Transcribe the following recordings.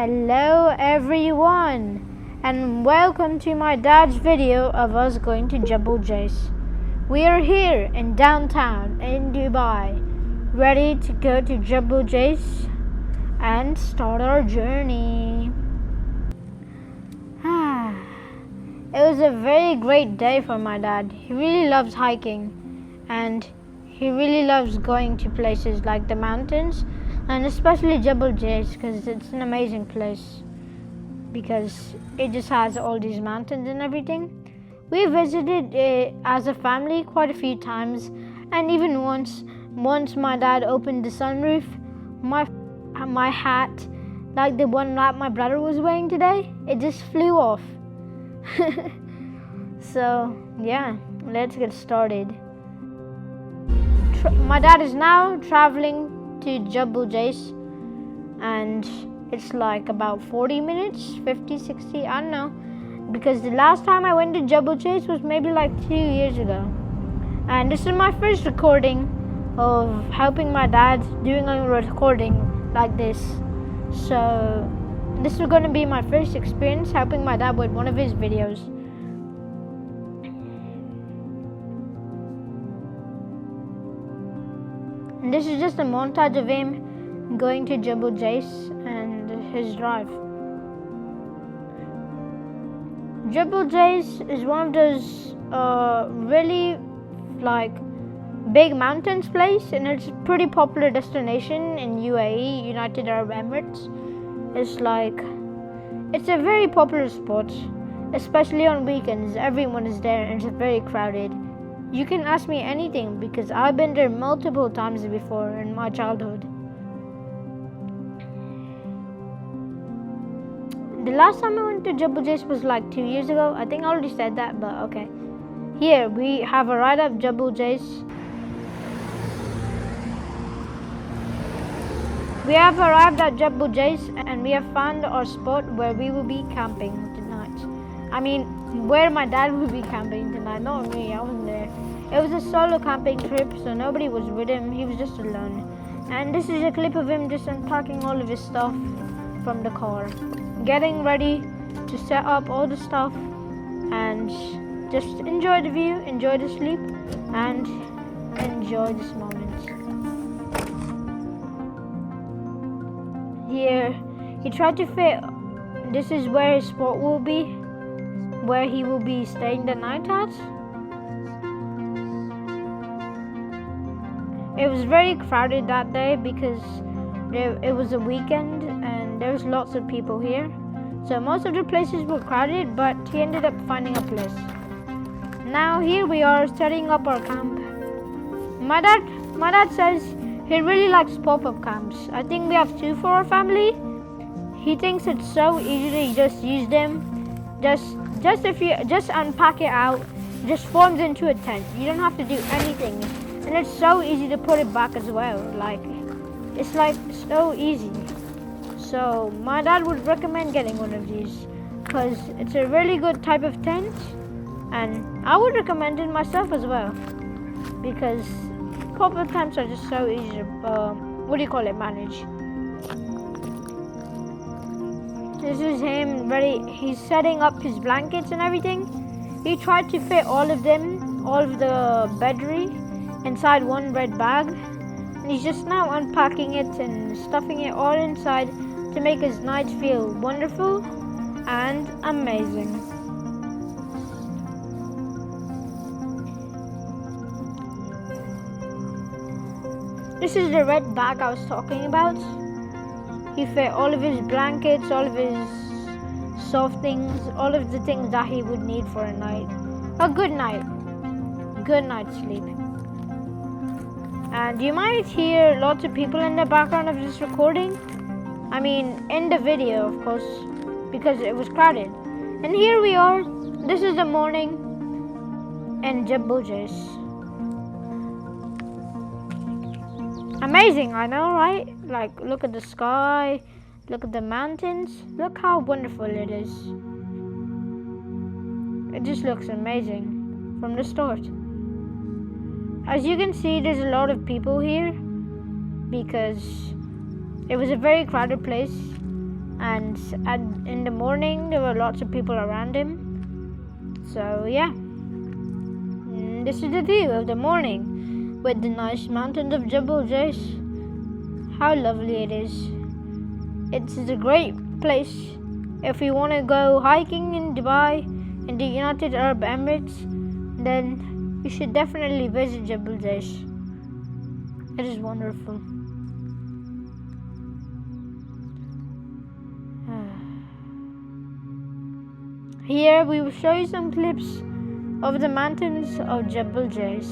Hello everyone, and welcome to my dad's video of us going to Jebel Jais. We are here in downtown in Dubai, ready to go to Jebel Jais and start our journey. It was a very great day for my dad. He really loves hiking and he really loves going to places like the mountains, and especially Jebel Jais because it's an amazing place because it just has all these mountains and everything. We visited it as a family quite a few times, and even once my dad opened the sunroof, my hat, like the one that my brother was wearing today, it just flew off. So yeah, let's get started. My dad is now traveling to Jebel Jais, and it's like about 40 minutes, 50, 60, I don't know, because the last time I went to Jebel Jais was maybe like 2 years ago. And this is my first recording of helping my dad doing a recording like this. So this is going to be my first experience helping my dad with one of his videos. And this is just a montage of him going to Jebel Jais and his drive. Jebel Jais is one of those really like big mountains place, and it's a pretty popular destination in UAE, United Arab Emirates. It's a very popular spot, especially on weekends. Everyone is there and it's very crowded. You can ask me anything because I've been there multiple times before in my childhood. The last time I went to Jebel Jais was like 2 years ago. I think I already said that, but okay. Here we have arrived at Jebel Jais. We have arrived at Jebel Jais and we have found our spot where we will be camping tonight. I mean, where my dad will be camping tonight, not me, I wasn't there. It was a solo camping trip, so nobody was with him, he was just alone. And this is a clip of him just unpacking all of his stuff from the car, getting ready to set up all the stuff, and just enjoy the view, enjoy the sleep, and enjoy this moment. Here, he tried to fit, this is where his spot will be, where he will be staying the night at. It was very crowded that day because it was a weekend and there was lots of people here. So most of the places were crowded, but he ended up finding a place. Now here we are setting up our camp. My dad says he really likes pop-up camps. I think we have 2 for our family. He thinks it's so easy to just use them. Just if you just unpack it out, it just forms into a tent. You don't have to do anything. And it's so easy to put it back as well. It's so easy. So my dad would recommend getting one of these because it's a really good type of tent, and I would recommend it myself as well because pop-up tents are just so easy to manage. This is him ready. He's setting up his blankets and everything. He tried to fit all of the bedry inside one red bag, and he's just now unpacking it and stuffing it all inside to make his night feel wonderful and amazing. This is the red bag I was talking about. He fit all of his blankets, all of his soft things, all of the things that he would need for a good night's sleep. And you might hear lots of people in the background of this recording. I mean, in the video, of course, because it was crowded. And here we are. This is the morning in Jebel Jais. Amazing, I know, right? Look at the sky, look at the mountains. Look how wonderful it is. It just looks amazing from the start. As you can see, there's a lot of people here because it was a very crowded place, and in the morning there were lots of people around him. So yeah, this is the view of the morning with the nice mountains of Jebel Jais. How lovely it is. It's a great place if you want to go hiking in Dubai, in the United Arab Emirates. Then you should definitely visit Jebel Jais. It is wonderful. Here we will show you some clips of the mountains of Jebel Jais.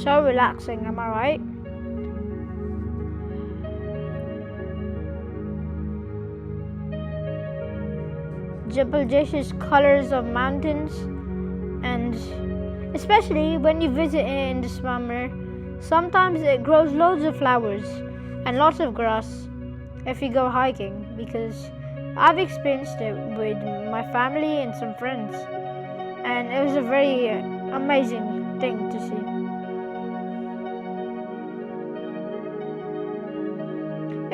So relaxing, am I right? Jebel Jais's colors of mountains, and especially when you visit it in the summer, sometimes it grows loads of flowers and lots of grass if you go hiking, because I've experienced it with my family and some friends, and it was a very amazing thing to see.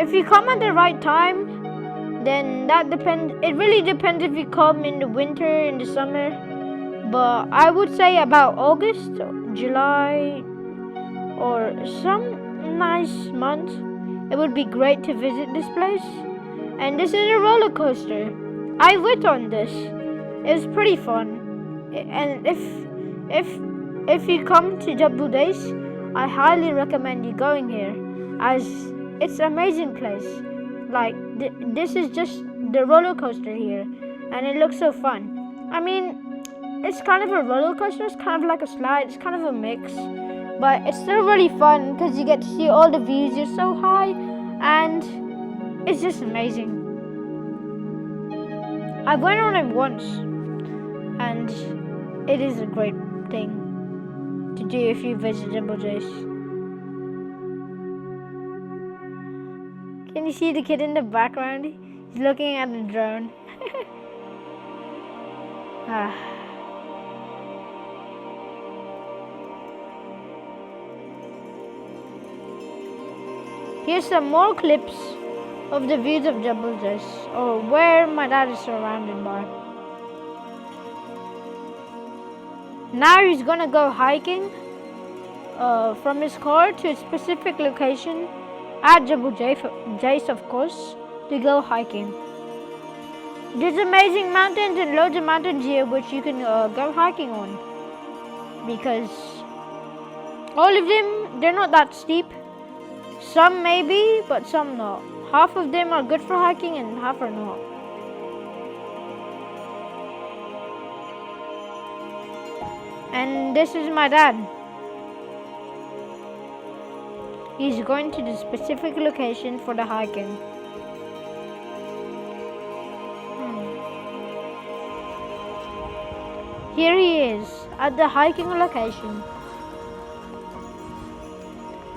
If you come at the right time, then that depends. It really depends if you come in the winter, in the summer. But I would say about August, July, or some nice month, it would be great to visit this place. And this is a roller coaster. I went on this. It was pretty fun. And if you come to Jebel Jais, I highly recommend you going here, as it's an amazing place. Like, this is just the roller coaster here, and it looks so fun. I mean, it's kind of a roller coaster, it's kind of like a slide, it's kind of a mix, but it's still really fun because you get to see all the views. You're so high, and it's just amazing. I went on it once, and it is a great thing to do if you visit Jebel Jais. Can you see the kid in the background? He's looking at the drone. Here's some more clips of the views of Jebel Jais, or where my dad is surrounded by. Now he's gonna go hiking from his car to a specific location at Jebel Jais, of course, to go hiking. There's amazing mountains and loads of mountains here which you can go hiking on, because all of them, they're not that steep. Some maybe, but some not. Half of them are good for hiking and half are not. And this is my dad. He's going to the specific location for the hiking. Here he is at the hiking location.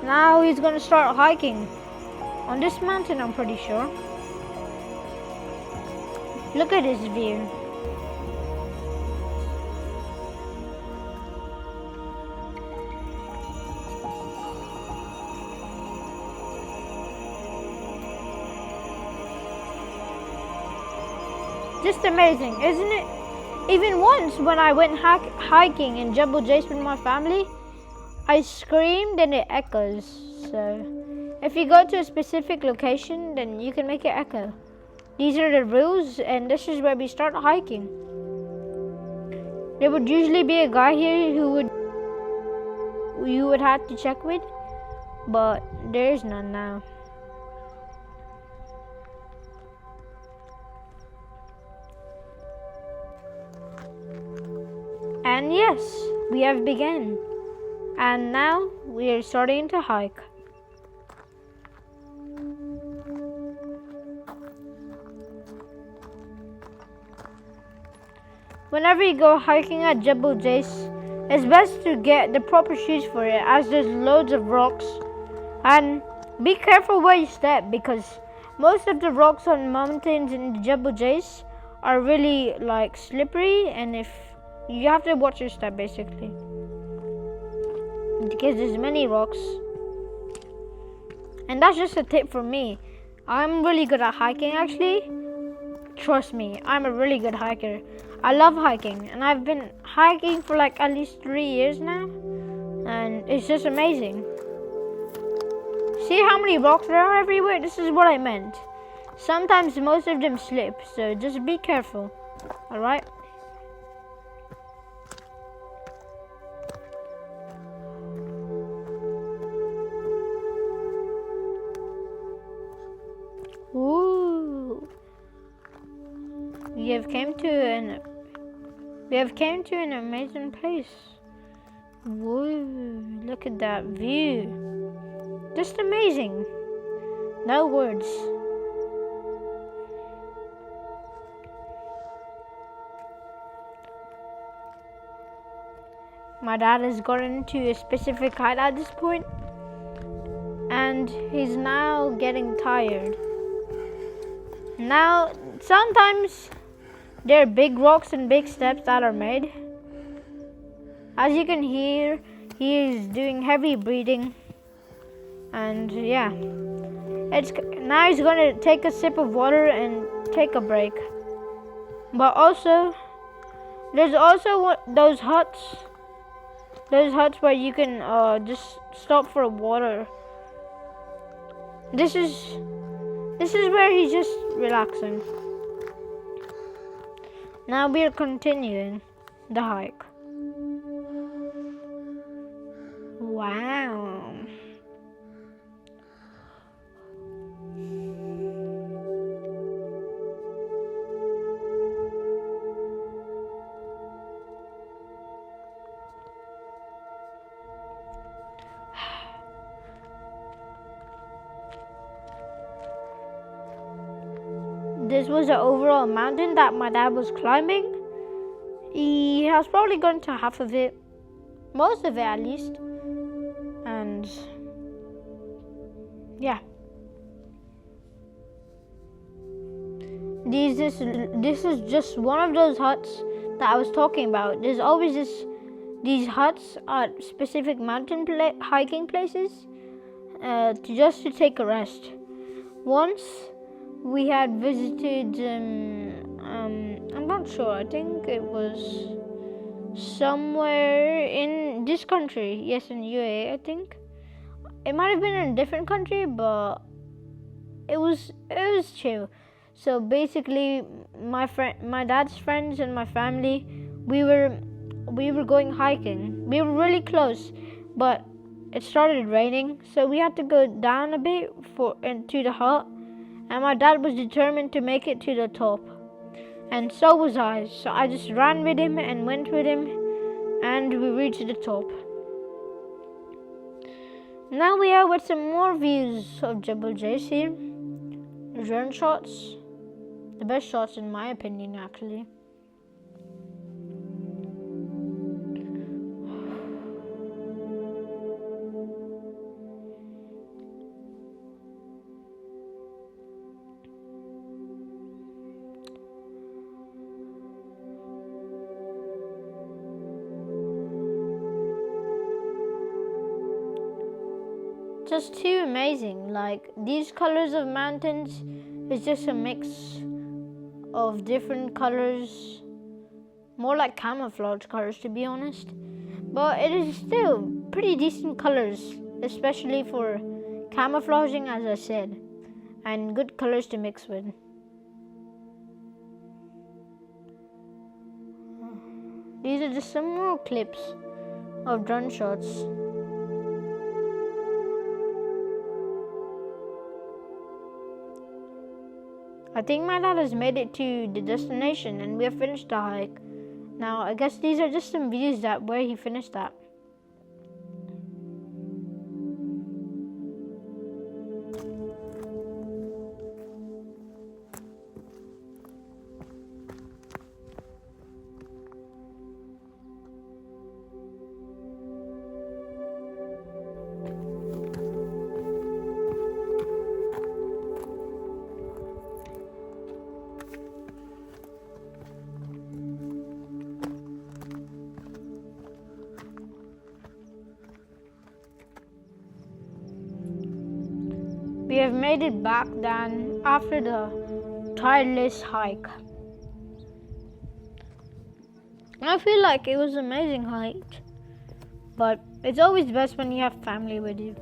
Now he's going to start hiking on this mountain, I'm pretty sure. Look at this view. Just amazing, isn't it? Even once when I went hiking in Jebel Jais with my family, I screamed and it echoes. So if you go to a specific location, then you can make it echo. These are the rules, and this is where we start hiking. There would usually be a guy here who you would have to check with, but there is none now. And yes, we have begun. And now we are starting to hike. Whenever you go hiking at Jebel Jais, it's best to get the proper shoes for it, as there's loads of rocks. And Be careful where you step because most of the rocks on mountains in the Jebel Jais are really like slippery, and if you have to watch your step basically because there's many rocks. And that's just a tip from me. I'm really good at hiking actually. Trust me, I'm a really good hiker. I love hiking, and I've been hiking for like at least 3 years now, and it's just amazing. See how many rocks there are everywhere? This is what I meant. Sometimes most of them slip, so just be careful, alright? Ooh. We have came to an amazing place. Whoa, look at that view. Just amazing. No words. My dad has gotten to a specific height at this point, and he's now getting tired. Now, sometimes there are big rocks and big steps that are made. As you can hear, he is doing heavy breathing. And yeah, now he's gonna take a sip of water and take a break. But also, there's also those huts where you can just stop for water. This is where he's just relaxing. Now we are continuing the hike. Wow. This was the overall mountain that my dad was climbing. He has probably gone to half of it, most of it at least, and yeah. This is just one of those huts that I was talking about. There's always these huts at specific mountain hiking places just to take a rest. Once we had visited, I'm not sure, I think it was somewhere in this country, yes, in UAE, I think. It might have been in a different country, but it was chill. So basically, my dad's friends and my family, we were going hiking. We were really close, but it started raining, so we had to go down a bit into the hut. And my dad was determined to make it to the top, and so was I. So I just ran with him and went with him, and we reached the top. Now we are with some more views of Jebel Jais here. Drone shots, the best shots in my opinion actually. Just too amazing. Like, these colors of mountains is just a mix of different colors, more like camouflage colors to be honest, but it is still pretty decent colors, especially for camouflaging, as I said, and good colors to mix with. These are just some more clips of drone shots. I think my dad has made it to the destination and we have finished the hike. Now, I guess these are just some views that where he finished at. We have made it back down after the tireless hike. I feel like it was an amazing hike, but it's always best when you have family with you.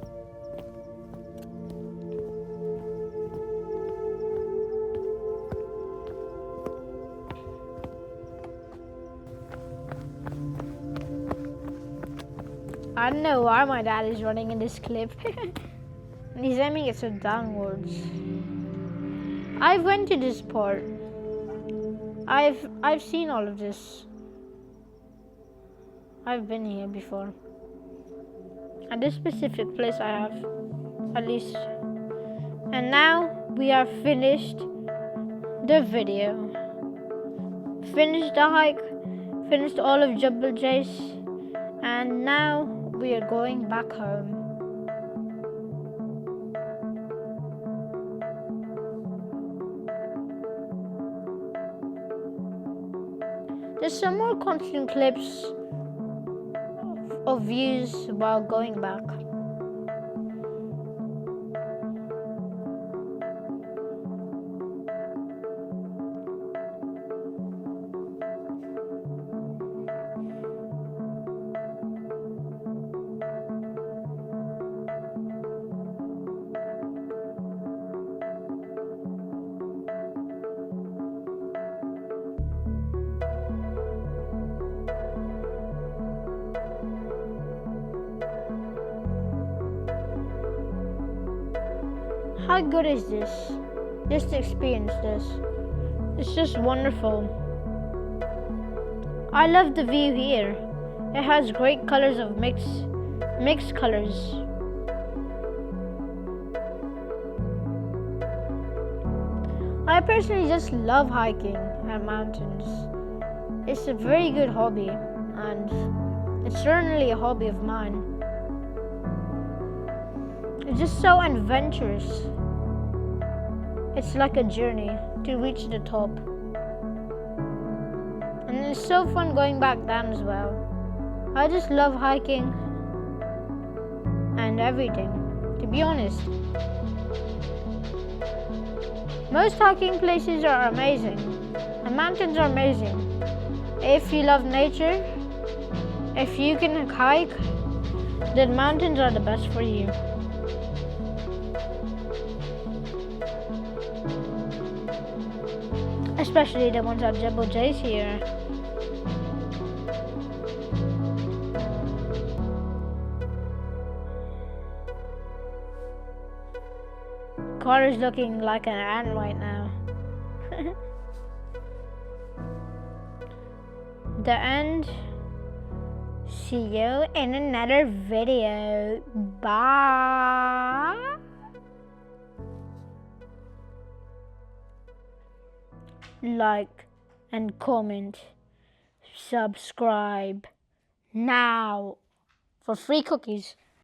I don't know why my dad is running in this cliff. He's aiming it downwards. I've went to this part. I've seen all of this. I've been here before. At this specific place I have, at least. And now we have finished the video. Finished the hike, finished all of Jebel Jais, and now we are going back home. There's some more constant clips of views while going back. How good is this? Just to experience this. It's just wonderful. I love the view here. It has great colors of mixed colors. I personally just love hiking at mountains. It's a very good hobby, and it's certainly a hobby of mine. It's just so adventurous. It's like a journey to reach the top. And it's so fun going back down as well. I just love hiking and everything, to be honest. Most hiking places are amazing, and mountains are amazing. If you love nature, if you can hike, then mountains are the best for you. Especially the ones at Jebel Jais here. Car is looking like an ant right now. The end. See you in another video. Bye. Like and comment, subscribe now for free cookies.